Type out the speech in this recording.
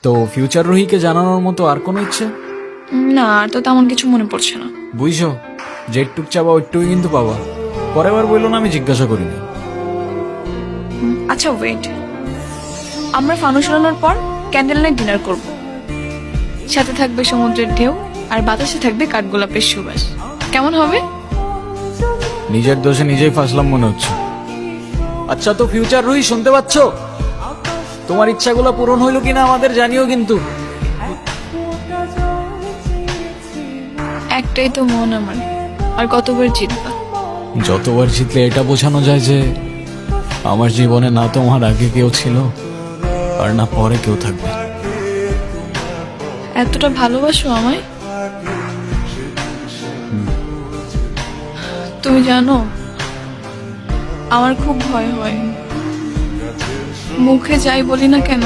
তো ফিউচার রুহিকে জানানোর মতো আর কোনো ইচ্ছে? না, আর তো তেমন কিছু মনে পড়ছে না। বুঝছো, যেটুক চাবা ওইটুকুই কিন্তু পাবা। পরের বার বললো না আমি জিজ্ঞাসা করিনি। আচ্ছা ওয়েট, আমরা ফানুস উড়ানোর পর ক্যান্ডেল নাইট ডিনার করব। সাথে থাকবে সমুদ্রের ঢেউ আর বাতাসে থাকবে কাঠগোলাপের সুবাস। কেমন হবে? নিজের দোষে নিজেই ফাঁসলাম মনে হচ্ছে। আচ্ছা তো ফিউচার রুহি, শুনতে পাচ্ছ? তোমার ইচ্ছাগুলো পূরণ হইলো কিনা আমাদের জানিও কিন্তু। একটাই তো মন আমার, আর কতবার জিতবা? যতবার জিতলে এটা বোঝানো যায় যে আমার জীবনে না তোমার আগে কেউ ছিল আর না পরে কেউ থাকবে। এতটা ভালোবাসো আমায়? তুমি জানো, আমার খুব ভয় হয়। মুখে যাই বলি না কেন,